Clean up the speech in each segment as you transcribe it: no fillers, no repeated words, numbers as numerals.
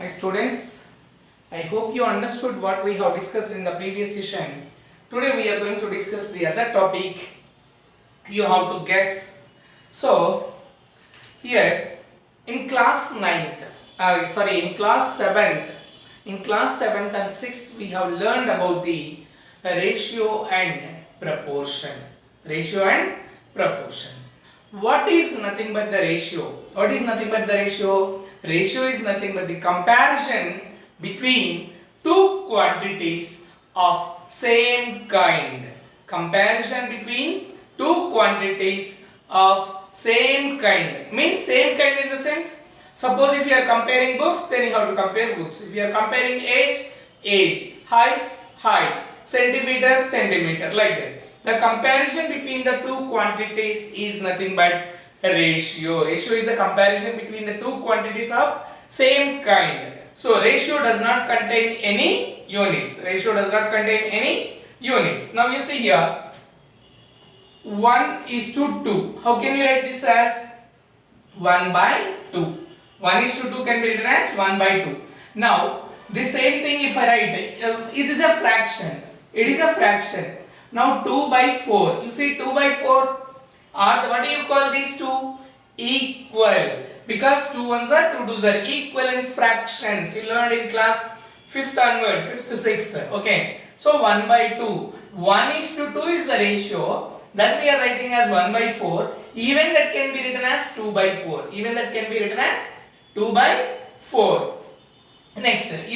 Hi students, I hope you understood what we have discussed in the previous session. Today we are going to discuss the other topic. You have to guess. So here in class 9th, in class 7th and 6th we have learned about the ratio and proportion. Ratio and proportion. What is nothing but the ratio? What is nothing but the ratio? Ratio is nothing but the comparison between two quantities of same kind. Comparison between two quantities of same kind. Means same kind in the sense, suppose if you are comparing books, then you have to compare books. If you are comparing age, heights, centimeter, like that. The comparison between the two quantities is nothing but ratio. Ratio is the comparison between the two quantities of same kind. So ratio does not contain any units. Ratio does not contain any units. Now you see here 1:2. How can you write this as 1/2? 1:2 can be written as 1/2. Now the same thing if I write it is a fraction. It is a fraction. Now 2/4. You see 2/4 are what do you call these two? Equal. Because 2 ones are 2 twos are equivalent fractions. You learned in class 5th onward, 5th, 6th. Okay. So 1/2. 1:2 is the ratio that we are writing as 1/4. Even that can be written as 2/4. Even that can be written as 2/4. Next, that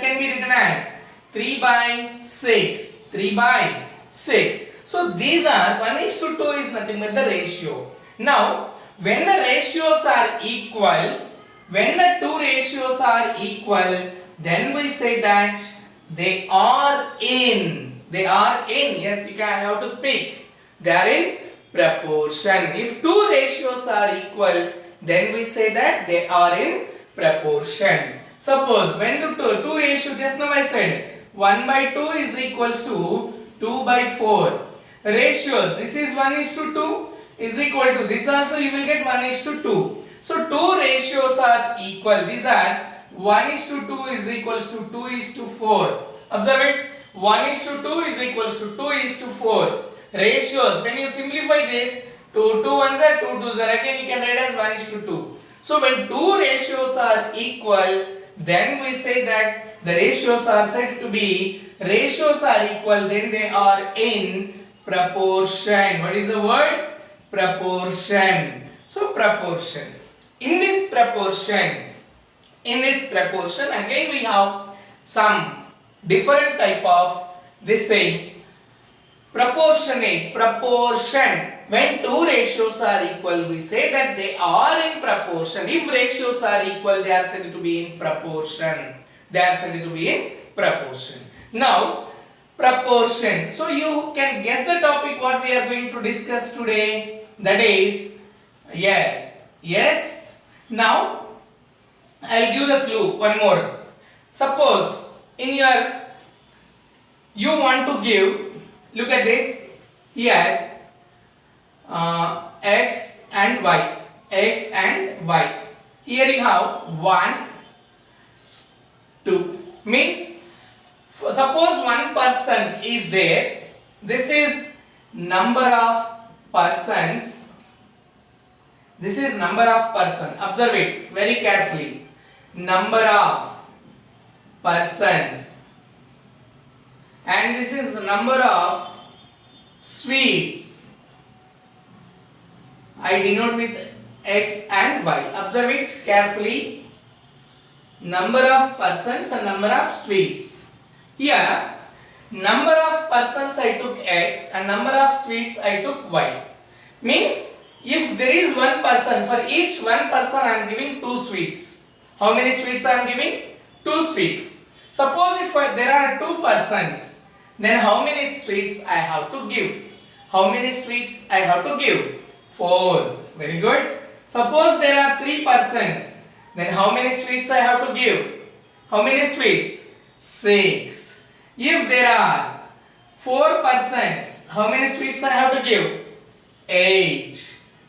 can be written as 3/6. 3/6. So these are 1:2 is nothing but the ratio. Now, when the ratios are equal, when the two ratios are equal, then we say that they are in. They are in. Yes, you can have to speak. They are in proportion. If two ratios are equal, then we say that they are in proportion. Suppose when the two ratios, just now I said 1/2 is equals to 2/4. Ratios, this is 1:2 is equal to this also you will get 1:2. So two ratios are equal. These are 1:2 is equals to 2:4. Observe it. 1:2 is equals to 2:4. Ratios, when you simplify this, 2 ones are 2 twos are, again you can write as 1:2. So when two ratios are equal, then we say that the ratios are said to be equal, then they are in proportion. What is the word? Proportion. So proportion. In this proportion again we have some different type of this thing. Proportionate, proportion. When two ratios are equal, we say that they are in proportion. If ratios are equal, they are said to be in proportion. They are said to be in proportion. Now, proportion. So you can guess the topic what we are going to discuss today. That is, yes. Now, I'll give the clue one more. Suppose you want to give, look at this here, x and y. Here you have 1, 2. Means, suppose one person is there. This is number of persons. This is number of person. Observe it very carefully. Number of persons. And this is the number of sweets. I denote with x and y. Observe it carefully. Number of persons and number of sweets. Here, number of persons I took x and number of sweets I took y. Means, if there is one person, for each one person I am giving 2 sweets. How many sweets I am giving? 2 sweets. Suppose if there are 2 persons, then how many sweets I have to give? How many sweets I have to give? 4. Very good. Suppose there are 3 persons, then how many sweets I have to give? How many sweets? 6. If there are 4 persons, how many sweets I have to give? 8.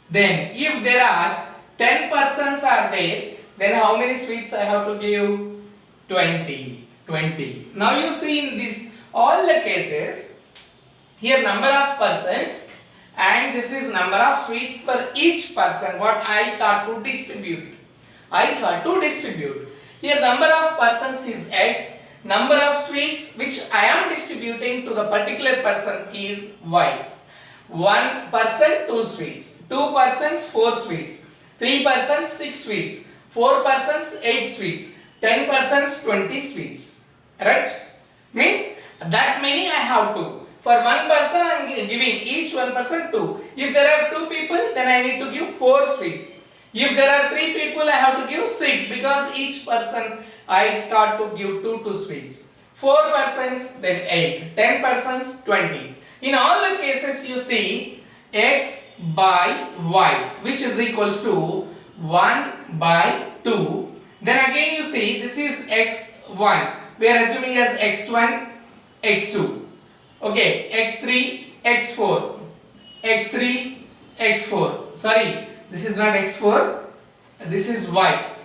Then if there are 10 persons are there, then how many sweets I have to give? 20. 20. Now you see in this all the cases, here number of persons and this is number of sweets for each person what I thought to distribute. Here number of persons is X, number of sweets which I am distributing to the particular person is Y. 1 person 2 sweets, 2 persons 4 sweets, 3 persons 6 sweets, 4 persons 8 sweets, 10 persons 20 sweets. Right? Means that many I have to. For one person I am giving each one person 2. If there are 2 people then I need to give 4 sweets. If there are 3 people I have to give 6 because each person I thought to give 2 sweets. 4 persons then 8. 10 persons 20. In all the cases you see X by Y which is equals to 1 by 2. Then again you see this is X1. We are assuming as X1, X2. Okay, X3, X4. X3, X4. Sorry, this is not X4. This is Y.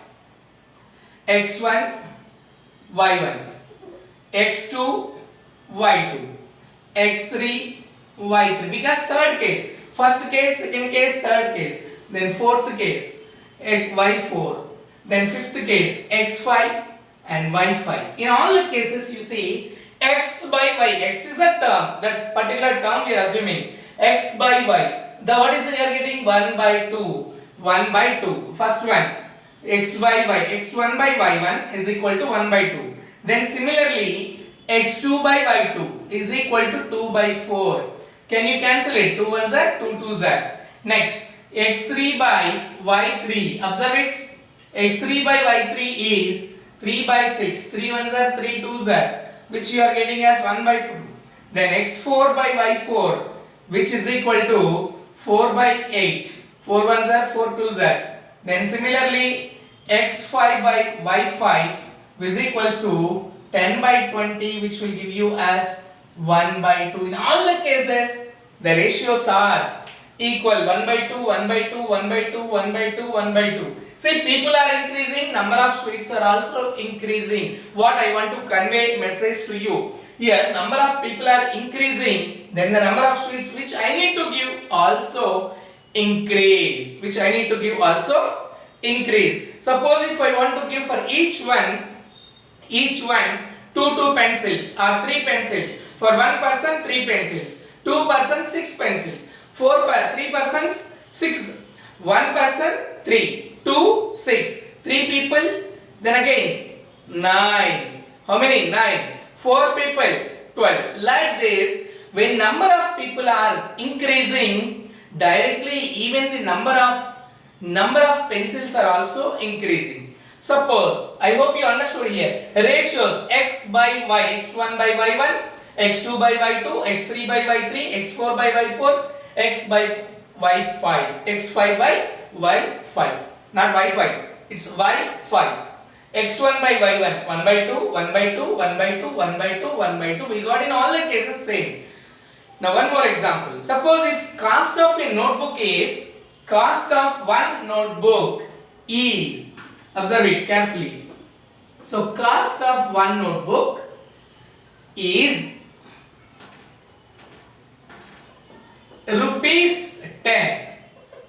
X1, Y1. X2, Y2. X3, Y3. Because third case, first case, second case, third case, then fourth case, Y4, then fifth case, X5 and Y5. In all the cases, you see X by Y. X is a term, that particular term we are assuming. X by Y. The what is it you are getting? 1 by 2. 1 by 2. First one. X by Y. X1 by Y1 is equal to 1 by 2. Then similarly, X2 by Y2 is equal to 2 by 4. Can you cancel it? 2 ones are 2 twos are. Next, X3 by Y3. Observe it. X3 by Y3 is 3 by 6. 3 ones are 3 twos are. Which you are getting as 1 by 4. Then X4 by Y4 which is equal to 4 by 8. 4 ones are 4 twos are. Then similarly X5 by Y5 is equals to 10 by 20 which will give you as 1 by 2. In all the cases the ratios are equal 1 by 2, 1 by 2, 1 by 2, 1 by 2, 1 by 2. See, people are increasing, number of sweets are also increasing. What I want to convey message to you. Here number of people are increasing, then the number of sweets which I need to give also increase. Suppose if I want to give for each one 2 pencils or 3 pencils. For one person 3 pencils, 2 persons 6 pencils, 3 persons 6, 1 person 3, 2 6, 3 people, then again 9. How many? 9. 4 people 12. Like this, when number of people are increasing, directly even the number of pencils are also increasing. Suppose, I hope you understood here, ratios X by Y, X1 by Y1, X2 by Y2, X3 by Y3, X4 by Y4, X by Y5, X5 by Y5, not Y5, it's Y5, X1 by Y1, 1 by 2, 1 by 2, 1 by 2, 1 by 2, 1 by 2, we got in all the cases same. Now one more example, suppose if cost of a notebook is, cost of one notebook is, observe it carefully, so cost of one notebook is rupees 10.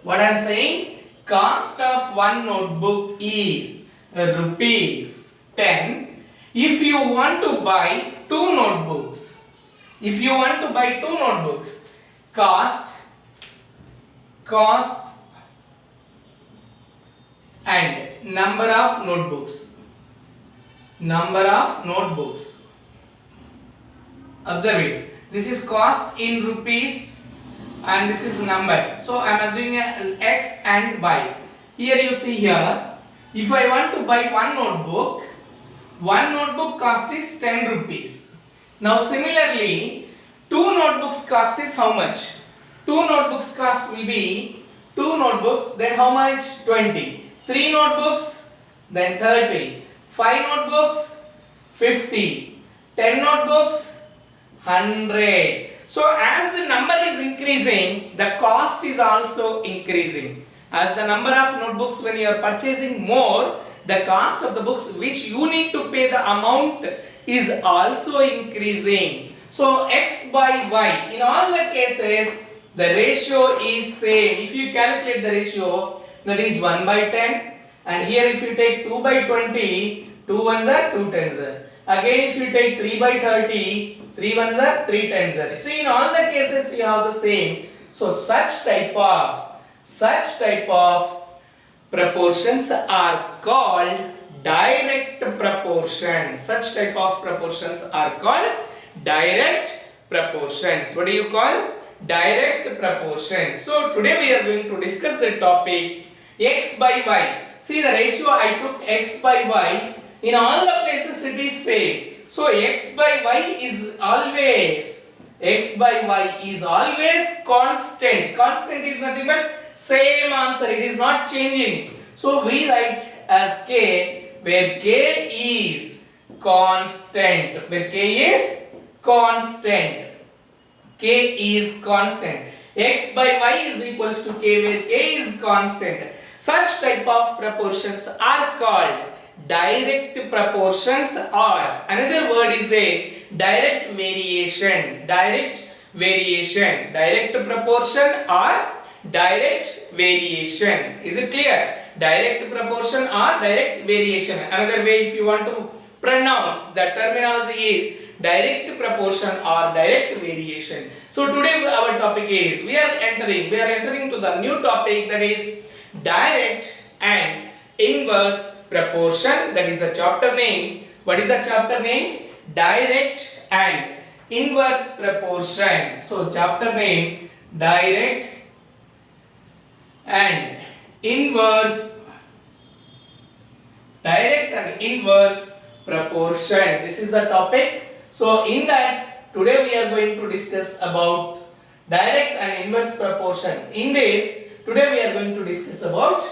What I am saying, cost of one notebook is rupees 10. If you want to buy 2 notebooks, cost and number of notebooks, observe it, this is cost in rupees and this is number, so I am assuming as X and Y. Here you see here, if I want to buy one notebook cost is 10 rupees. Now similarly 2 notebooks cost is how much? 2 notebooks cost will be 2 notebooks, then how much? 20. 3 notebooks, then 30. 5 notebooks, 50. 10 notebooks, 100. So as the number is increasing, the cost is also increasing. As the number of notebooks, when you are purchasing more, the cost of the books which you need to pay, the amount is also increasing. So x by y, in all the cases the ratio is same. If you calculate the ratio, that is 1 by 10, and here if you take 2 by 20, 2 ones are 2 tens are. Again if you take 3 by 30, 3 ones are 3 tens are. See, in all the cases you have the same. So such type of proportions are called direct proportions. Such type of proportions are called direct proportions. What do you call? Direct proportions. So today we are going to discuss the topic x by y. See, the ratio I took x by y. In all the places it is same. So x by y is always constant. Constant is nothing but same answer. It is not changing. So we write as k, where k is constant. Where k is constant. K is constant. X by y is equals to k, where k is constant. Such type of proportions are called direct proportions, or another word is a direct variation. Direct proportion or direct variation. Is it clear? Direct proportion or direct variation. Another way if you want to pronounce, the terminology is direct proportion or direct variation. So today our topic is, we are entering to the new topic, that is direct and inverse proportion. That is the chapter name. What is the chapter name? Direct and inverse proportion. So chapter name, direct and inverse proportion. This is the topic. So in that, today we are going to discuss about direct and inverse proportion. In this, today we are going to discuss about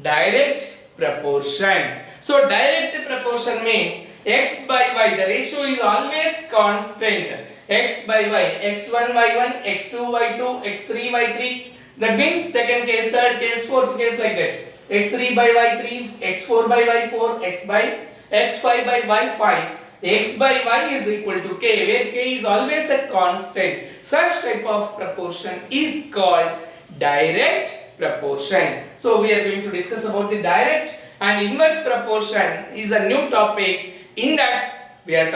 direct proportion. So direct proportion means x by y, the ratio is always constant. X by y, x1 by 1, x2 by 2, x3 by 3. That means second case, third case, fourth case, like that. x3 by y3, x4 by y4, x5 by y5. X by y is equal to k, where k is always a constant. Such type of proportion is called direct proportion. So we are going to discuss about the direct and inverse proportion is a new topic. In that we are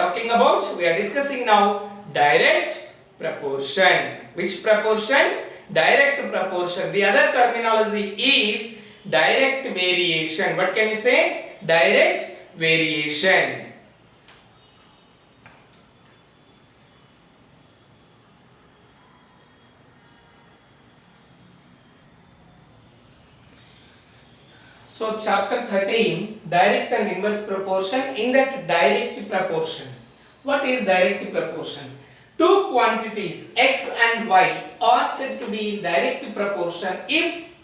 discussing now direct proportion. Which proportion? Direct proportion. The other terminology is direct variation. What can you say? Direct variation. So chapter 13, direct and inverse proportion. In that direct proportion, what is direct proportion? Two quantities x and y are said to be in direct proportion if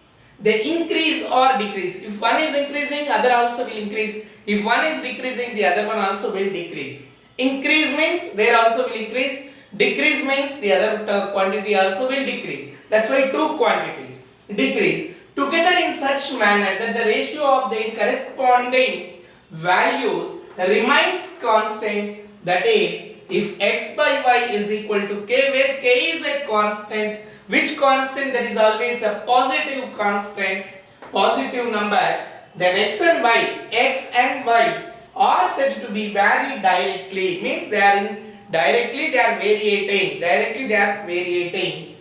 they increase or decrease. If one is increasing, other also will increase. If one is decreasing, the other one also will decrease. Increase means there also will increase. Decrease means the other quantity also will decrease. That's why two quantities decrease together in such manner that the ratio of their corresponding values remains constant. That is, if x by y is equal to k, where k is a constant, which constant? That is always a positive constant, positive number, then x and y are said to be vary directly. Means they are variating.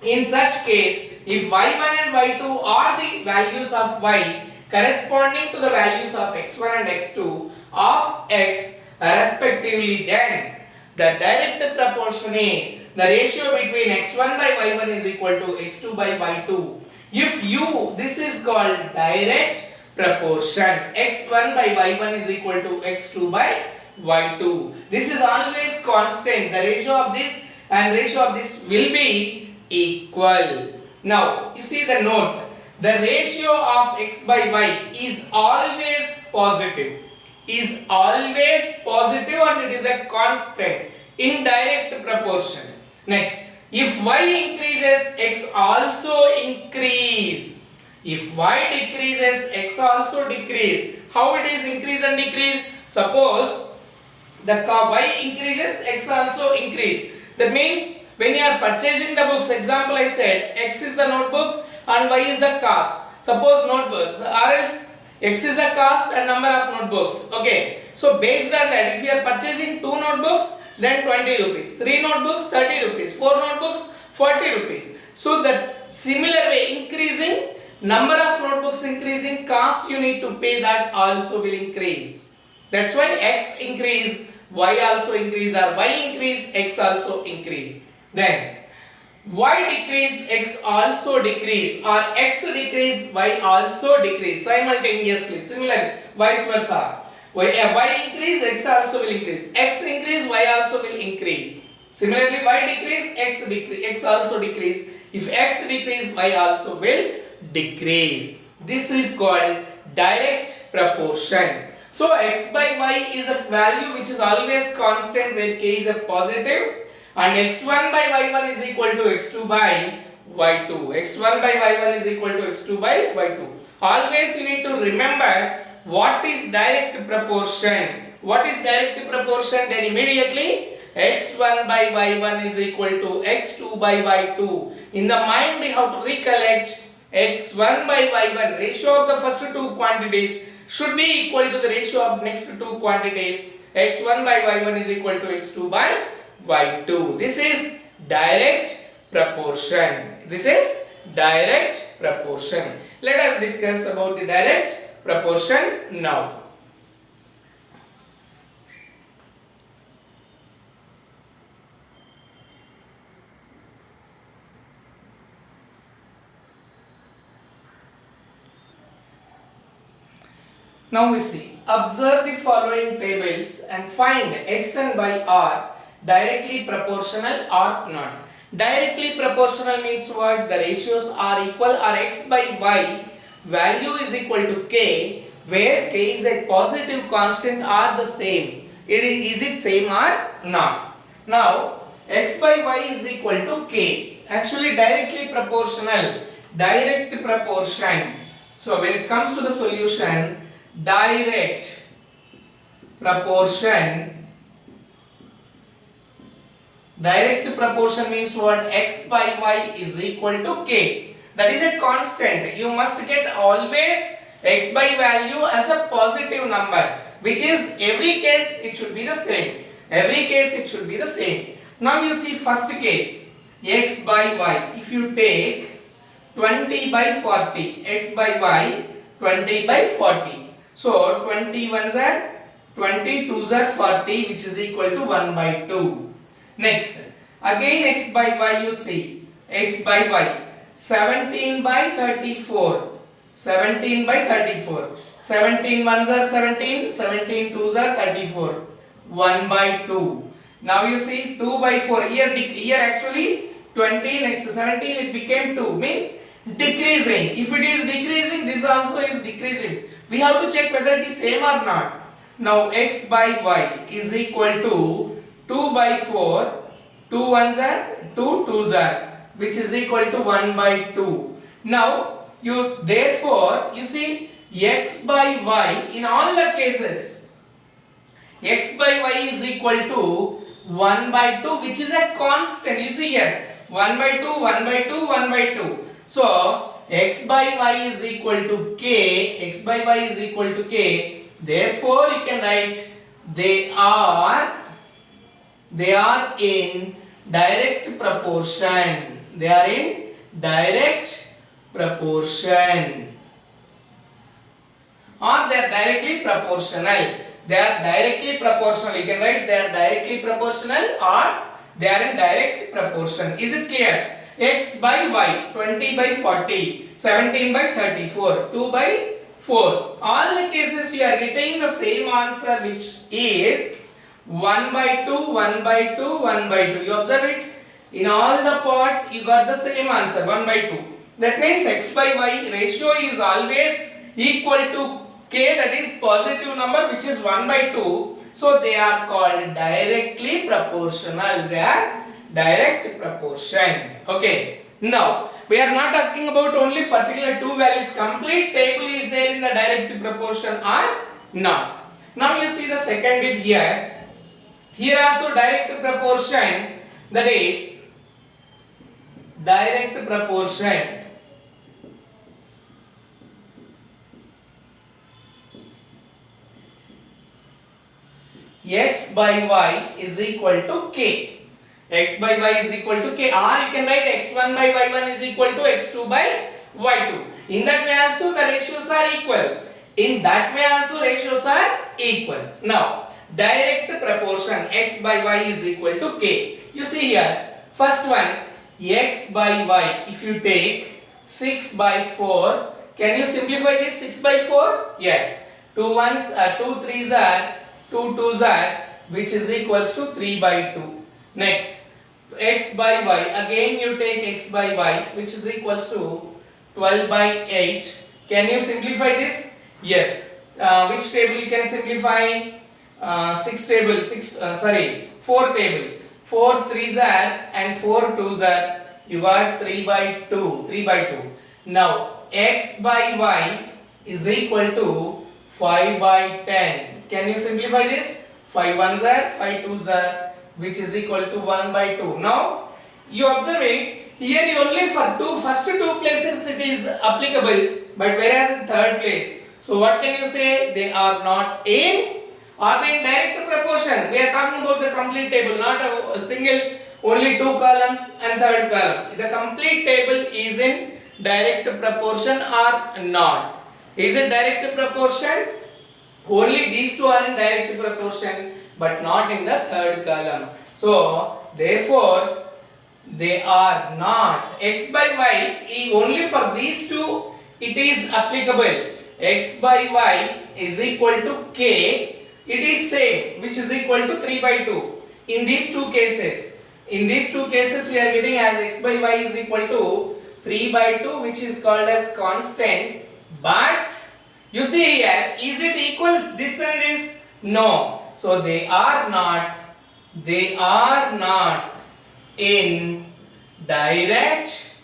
In such case, if y1 and y2 are the values of y corresponding to the values of x1 and x2 of x respectively, then the direct proportion is the ratio between x1 by y1 is equal to x2 by y2. This is called direct proportion. x1 by y1 is equal to x2 by y2. This is always constant. The ratio of this and ratio of this will be equal. Now you see the note, the ratio of x by y is always positive, and it is a constant in direct proportion. Next, if y increases, x also increase. If y decreases, x also decrease. How it is increase and decrease? Suppose the y increases, x also increase. That means when you are purchasing the books, example I said, x is the notebook and y is the cost. Suppose notebooks, or else x is the cost and number of notebooks. Okay. So based on that, if you are purchasing 2 notebooks, then 20 rupees. 3 notebooks, 30 rupees. 4 notebooks, 40 rupees. So that similar way, increasing number of notebooks increasing, cost you need to pay that also will increase. That's why x increase, y also increase, or y increase, x also increase. Then y decrease, x also decrease, or x decrease, y also decrease simultaneously. Similar, vice versa. Y increase, x also will increase. X increase, y also will increase. Similarly, y decrease, x also decrease. If x decrease, y also will decrease. This is called direct proportion. So x by y is a value which is always constant where k is a positive, and x1 by y1 is equal to x2 by y2. x1 by y1 is equal to x2 by y2. Always you need to remember what is direct proportion. What is direct proportion? Then immediately x1 by y1 is equal to x2 by y2. In the mind we have to recollect x1 by y1, ratio of the first two quantities should be equal to the ratio of next two quantities. x1 by y1 is equal to x2 by y2. This is direct proportion. This is direct proportion. Let us discuss about the direct proportion now. Now we see, observe the following tables and find x and y are directly proportional or not. Directly proportional means what? The ratios are equal, or x by y value is equal to k, where k is a positive constant or the same. Is it same or not? Now x by y is equal to k. Actually directly proportional. Direct proportion. So when it comes to the solution, direct proportion means what? X by y is equal to k. That is a constant. You must get always x by value as a positive number, which is every case it should be the same. Every case it should be the same. Now you see first case, x by y. If you take 20 by 40, x by y 20 by 40. So 20 ones are 20, 2s are 40, which is equal to 1 by 2. Next, again x by y you see, x by y 17 by 34. 17 by 34. 17 ones are 17, 17 2s are 34. 1 by 2. Now you see 2 by 4. Here actually 20 next to 17 it became 2. Means decreasing. If it is decreasing, this also is decreasing. We have to check whether it is same or not. Now x by y is equal to 2 by 4. 2 ones are 2 2s are, which is equal to 1 by 2. Now therefore you see x by y in all the cases, x by y is equal to 1 by 2, which is a constant. You see here 1 by 2, 1 by 2, 1 by 2. So x by y is equal to k. X by y is equal to k. Therefore you can write they are in direct proportion. They are in direct proportion, or they are directly proportional. They are directly proportional. You can write they are directly proportional or they are in direct proportion. Is it clear? X by y 20 by 40, 17 by 34, 2 by 4. All the cases we are getting the same answer, which is 1 by 2, 1 by 2, 1 by 2. You observe it? In all the part you got the same answer, 1 by 2. That means x by y ratio is always equal to k, that is positive number, which is 1 by 2. So they are called directly proportional. They are direct proportion. Okay. Now We are not talking about only particular two values. Complete table is there in the direct proportion or not. Now you see the second bit here. Here also direct proportion, that is direct proportion x by y is equal to k. X by y is equal to k, or you can write x1 by y1 is equal to x2 by y2. In that way also the ratios are equal. In that way also ratios are equal. Now direct proportion x by y is equal to k. You see here, first one x by y, if you take 6 by 4, can you simplify this 6 by 4? Yes. 2 ones are 2 3s are 2 2s are, which is equals to 3 by 2. Next, x by y, again you take x by y, which is equals to 12 by 8. Can you simplify this? Yes. Which table you can simplify? 4 table. 4 3s are and 4 2s are. You got 3 by 2. 3 by 2. Now x by y is equal to 5 by 10. Can you simplify this? 5 1s are, 5 2s are, which is equal to 1 by 2. Now you observe it, here only for first two places it is applicable, but whereas in third place, so what can you say? They are not in, are they in direct proportion? We are talking about the complete table, not a single, only two columns and third column. The complete table is in direct proportion or not? Is it direct proportion? Only these two are in direct proportion, but not in the third column. So therefore they are not. X by y, only for these two it is applicable. X by y is equal to k. It is same, which is equal to 3 by 2. In these two cases, we are getting as x by y is equal to 3 by 2, which is called as constant. But you see here, is it equal this and this? No. So they are not in direct,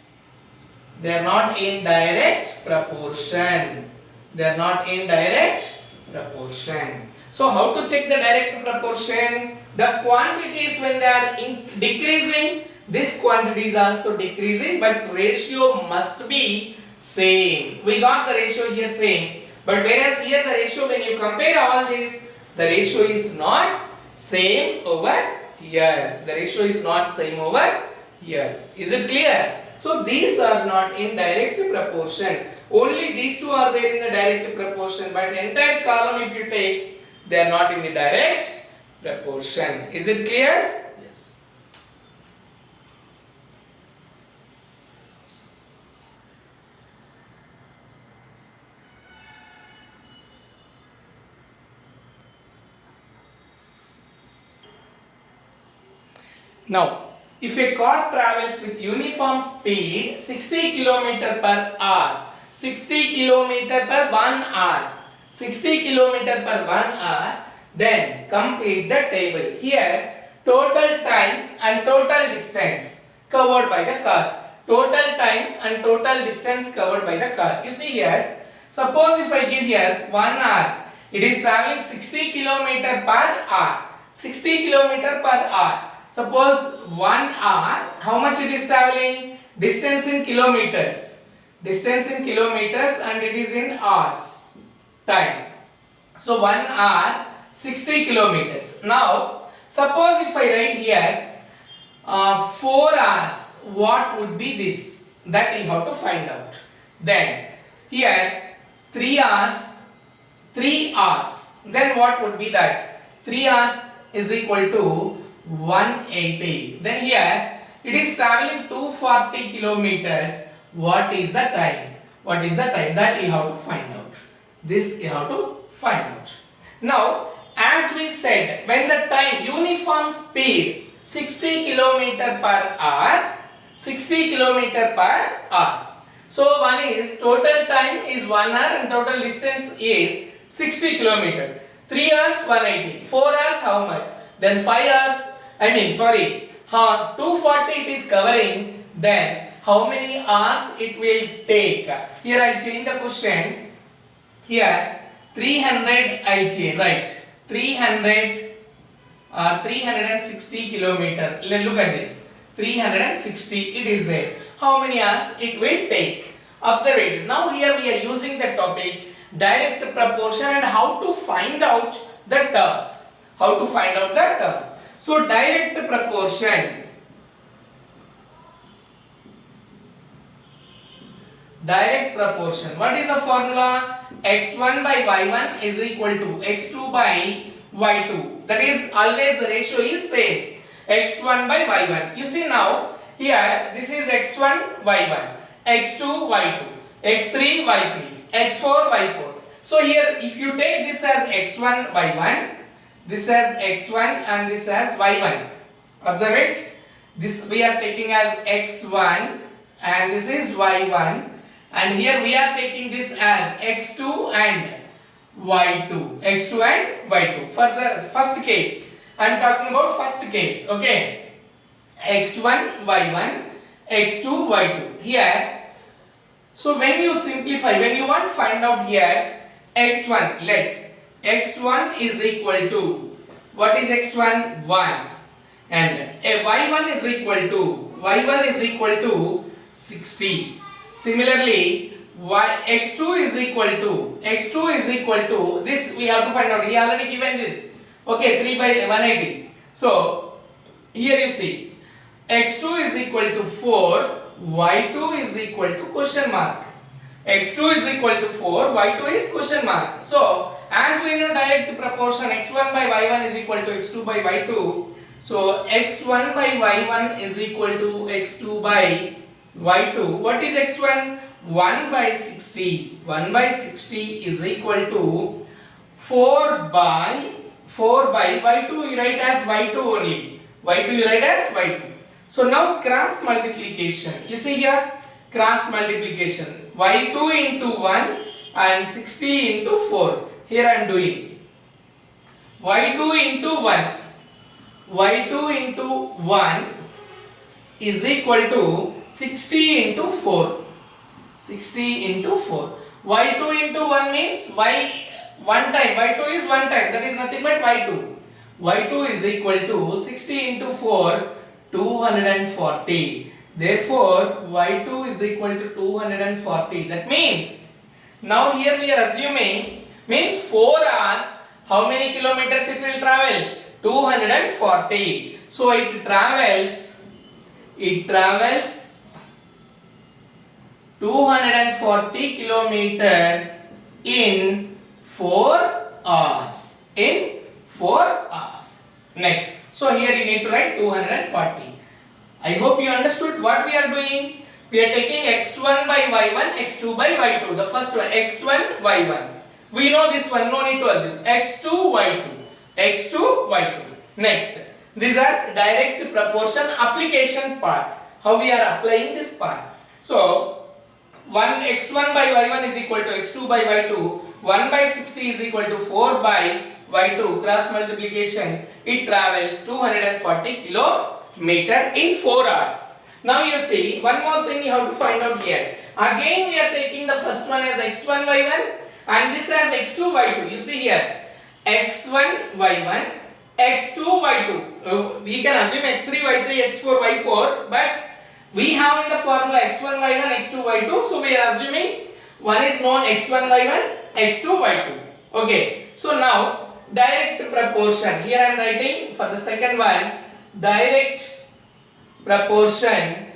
they are not in direct proportion. They are not in direct proportion. So how to check the direct proportion? The quantities, when they are decreasing, this quantity is also decreasing, but ratio must be same. We got the ratio here same, but whereas here the ratio, when you compare all this, the ratio is not same over here. The ratio is not same over here. Is it clear? So these are not in direct proportion. Only these two are there in the direct proportion, but entire column if you take, they are not in the direct proportion. Is it clear? Yes. Now, if a car travels with uniform speed 60 km per hour, 60 km per 1 hour, 60 km per 1 hour, then complete the table. Here, total time and total distance covered by the car. Total time and total distance covered by the car. You see here, suppose if I give here 1 hour, it is traveling 60 km per hour. 60 km per hour. Suppose 1 hour, how much it is traveling? Distance in kilometers. Distance in kilometers, and it is in hours. Time. So 1 hour, 60 kilometers. Now, suppose if I write here 4 hours, what would be this? That you have to find out. Then, here 3 hours, 3 hours. Then what would be that? 3 hours is equal to 180. Then here it is traveling 240 kilometers. What is the time? What is the time? That you have to find out. This you have to find out. Now, as we said, when the time uniform speed 60 kilometer per hour, 60 kilometer per hour. So one is total time is 1 hour and total distance is 60 kilometer. 3 hours 180. 4 hours how much? Then 5 hours, 240 it is covering, then how many hours it will take. Here I'll change the question. Here 300 I'll change, right? 300 or 360 kilometer. Look at this. 360 it is there. How many hours it will take? Observe it. Now here we are using the topic direct proportion and how to find out the terms. How to find out the terms. So direct proportion. Direct proportion. What is the formula? X1 by Y1 is equal to X2 by Y2. That is always the ratio is same. X1 by Y1. You see now here this is X1 Y1, X2 Y2, X3 Y3, X4 Y4. So here if you take this as X1 Y1, this as X1 and this as Y1. Observe it. This we are taking as X1 and this is Y1. And here we are taking this as X2 and Y2. X2 and Y2. For the first case, I am talking about first case. Okay. X1, Y1, X2, Y2. Here, so when you simplify, when you want to find out here, X1, let X1 is equal to, what is X1? 1. And Y1 is equal to 60. Similarly, X2 is equal to this we have to find out. He already given this. Okay, 3 by 180. So here you see X2 is equal to 4, Y2 is equal to question mark. X2 is equal to 4, Y2 is question mark. So as we know direct proportion X1 by Y1 is equal to X2 by Y2. So X1 by Y1 is equal to X2 by Y2. What is X1? 1 by 60. 1 by 60 is equal to 4 by Y2 you write as Y2 only. Y2 you write as Y2. So now cross multiplication. You see here cross multiplication. Y2 into 1 and 60 into 4. Here I am doing. Y2 into 1. Y2 into 1 is equal to 60 into 4. 60 into 4. Y2 into 1 means Y one time. Y2 is one time. That is nothing but Y2. Y2 is equal to 60 into 4, 240. Therefore, Y2 is equal to 240. That means, now here we are assuming, means 4 hours, how many kilometers it will travel? 240. So it travels 240 kilometer in 4 hours. In 4 hours. Next. So here you need to write 240. I hope you understood what we are doing. We are taking X1 by Y1, X2 by Y2. The first one, X1, Y1. We know this one, no need to assume. X2, Y2. X2, Y2. Next. These are direct proportion application part. How we are applying this part. So, X1 by Y1 is equal to X2 by Y2. 1 by 60 is equal to 4 by Y2. Cross multiplication. It travels 240 kilometer in 4 hours. Now you see, one more thing you have to find out here. Again we are taking the first one as X1 Y1 and this as X2 Y2. You see here, X1 Y1, X2 Y2. We can assume X3 Y3, X4 Y4, but we have in the formula X1 Y1, X2 Y2. So we are assuming one is known X1 Y1, X2 Y2. Okay. So now direct proportion. Here I am writing for the second one, direct proportion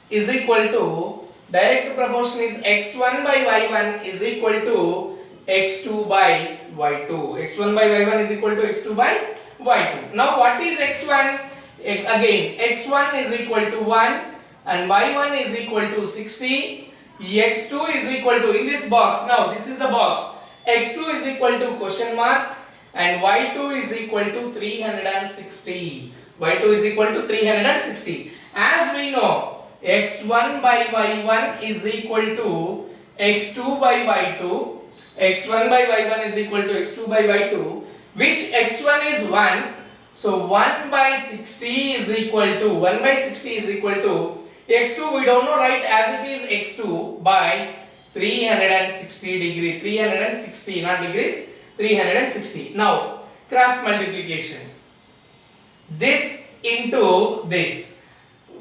is equal to, direct proportion is X1 by Y1 is equal to X2 by Y2. X1 by Y1 is equal to X2 by Y2. Now what is X1? Again, X1 is equal to 1 and Y1 is equal to 60. X2 is equal to, in this box, now this is the box, X2 is equal to question mark and Y2 is equal to 360. Y2 is equal to 360. As we know, X1 by Y1 is equal to X2 by Y2. X1 by Y1 is equal to X2 by Y2, which X1 is 1. So 1 by 60 is equal to x2, we don't know, right? As it is x2 by 360 degree, 360 not degrees, 360. Now cross multiplication, this into this,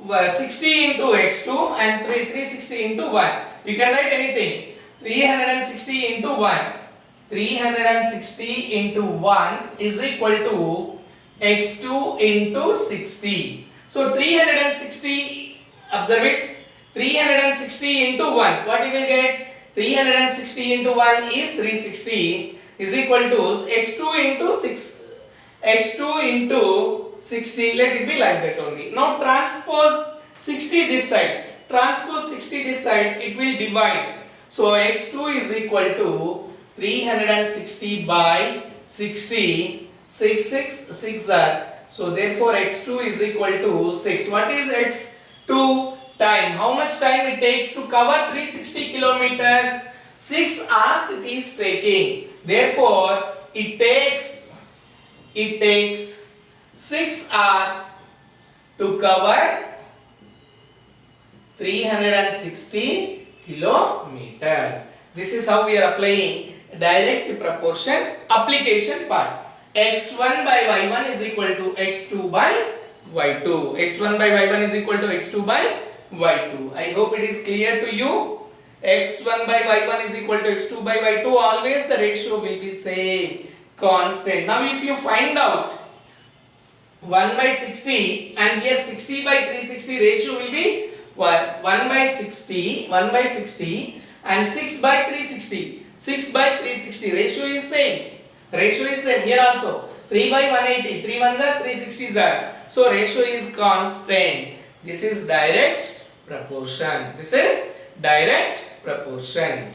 60 into x2 and 360 into 1. You can write anything. 360 into 1. 360 into 1 is equal to x2 into 60. So 360, observe it. 360 into 1. What you will get? 360 into 1 is 360 is equal to x2 into 6. x2 into 60, let it be like that only. Now transpose 60 this side, transpose 60 this side, it will divide. So x2 is equal to 360 by 60, 6 are. So therefore x2 is equal to 6. What is x2? Time. How much time it takes to cover 360 kilometers? 6 hours it is taking. Therefore it takes 6 hours to cover 360 kilometer. This is how we are applying direct proportion application part. x1 by y1 is equal to x2 by y2. x1 by y1 is equal to x2 by y2. I hope it is clear to you. x1 by y1 is equal to x2 by y2. Always the ratio will be same, constant. Now if you find out 1 by 60 and here 60 by 360, ratio will be 1 by 60 and 6 by 360. 6 by 360, ratio is same. Here also 3 by 180, 3 ones are 360s are. So ratio is constant. This is direct proportion. This is direct proportion.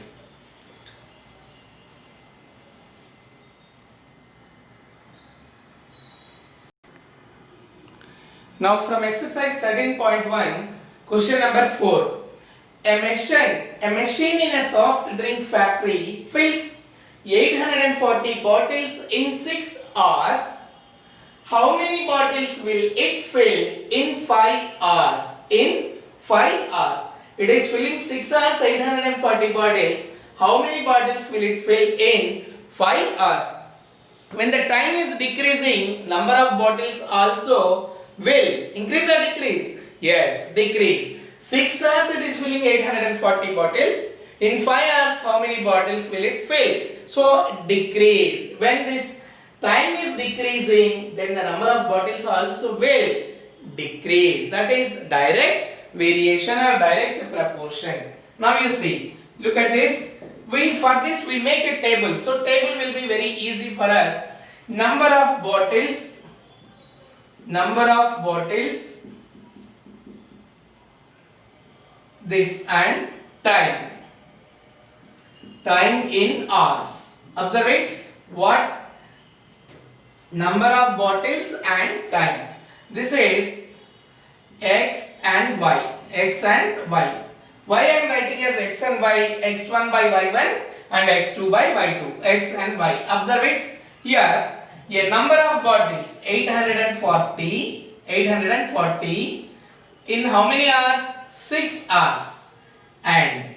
Now from exercise 13.1, question number 4. A machine in a soft drink factory fills 840 bottles in 6 hours. How many bottles will it fill in 5 hours? In 5 hours. It is filling 6 hours 840 bottles. How many bottles will it fill in 5 hours? When the time is decreasing, number of bottles also will increase or decrease? Yes, decrease. 6 hours it is filling 840 bottles. In 5 hours, how many bottles will it fill? So, decrease. When this time is decreasing, then the number of bottles also will decrease. That is direct variation or direct proportion. Now you see, look at this. For this we make a table. So, table will be very easy for us. Number of bottles, this, and time in hours. Observe it. What? Number of bottles and time. This is x and y. Y I am writing as x and y, x1 by y1 and x2 by y2. X and y. Observe it. Here a number of bottles 840 in how many hours? 6 hours. And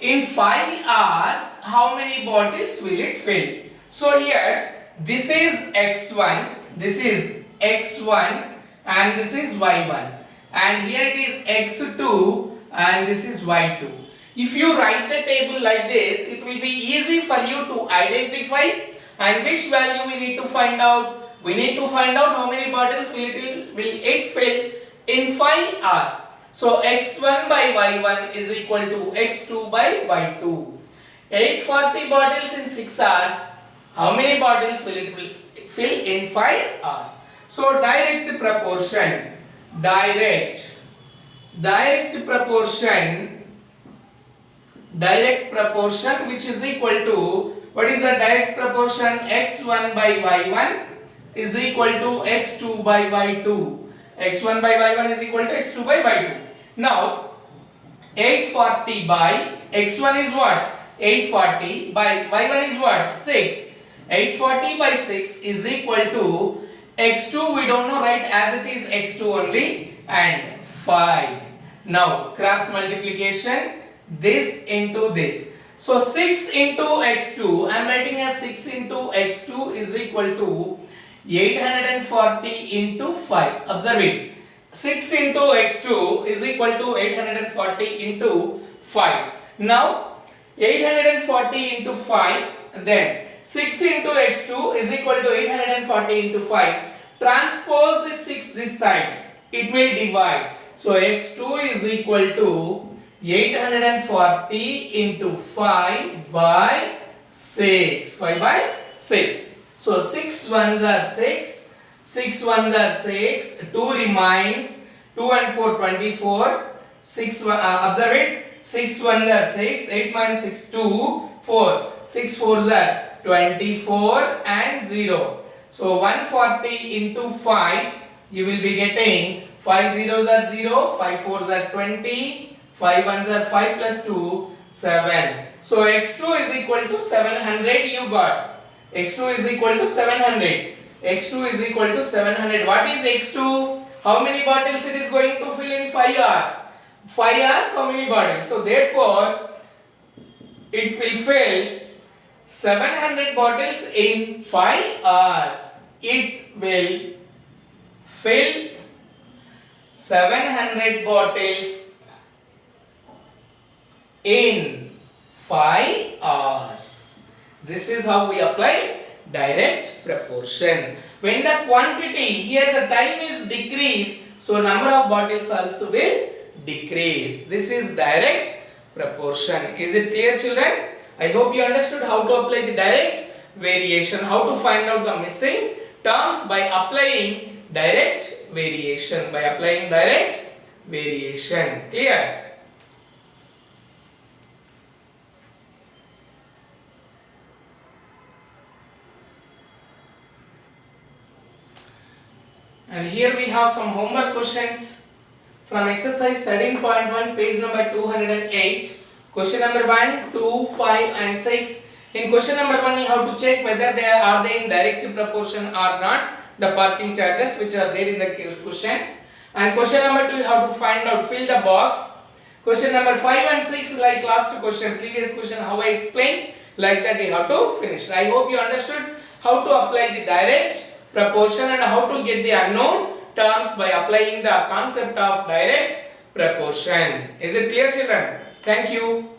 in 5 hours how many bottles will it fill? So here this is x1, and this is y1, and here it is x2 and this is y2. If you write the table like this, it will be easy for you to identify. And which value we need to find out? We need to find out how many bottles will it fill in 5 hours. So x1 by y1 is equal to x2 by y2. 840 bottles in 6 hours. How many bottles will it fill in 5 hours? So direct proportion. Direct proportion, which is equal to, what is the direct proportion? x1 by y1 is equal to x2 by y2. x1 by y1 is equal to x2 by y2. Now 840 by x1 is what? 840 by y1 is what? 6. 840 by 6 is equal to x2 we don't know, right, as it is x2 only, and 5. Now cross multiplication, this into this. So 6 into x2, I am writing as 6 into x2 is equal to 840 into 5. Observe it. 6 into x2 is equal to 840 into 5. Now 840 into 5, then 6 into x2 is equal to 840 into 5. Transpose this 6 this side, it will divide. So x2 is equal to 840 into 5 by 6. 5 by 6. So 6 ones are 6. 6 ones are 6. 2 remains. 2 and 4, 24. 6, observe it. 6 ones are 6. 8 minus 6, 2. 4. 6 fours are 24 and 0. So 140 into 5, you will be getting 5 zeros are 0, 5 fours are 20, 5 ones are 5 plus 2, 7. So x2 is equal to 700 you got. x2 is equal to 700. x2 is equal to 700. What is x2? How many bottles it is going to fill in 5 hours? 5 hours, how many bottles? So therefore, it will fill 700 bottles in 5 hours. It will fill 700 bottles in 5 hours. This is how we apply direct proportion. When the quantity, here the time is decreased, so number of bottles also will decrease. This is direct proportion. Is it clear, children? I hope you understood how to apply the direct variation, how to find out the missing terms by applying direct variation. Clear? And here we have some homework questions from exercise 13.1, page number 208. Question number 1, 2, 5 and 6. In question number 1, you have to check whether they are in direct proportion or not, the parking charges which are there in the question. And question number 2, you have to find out, fill the box. Question number 5 and 6, like last question, previous question, how I explained, like that you have to finish. I hope you understood how to apply the direct proportion and how to get the unknown terms by applying the concept of direct proportion. Is it clear, children? Thank you.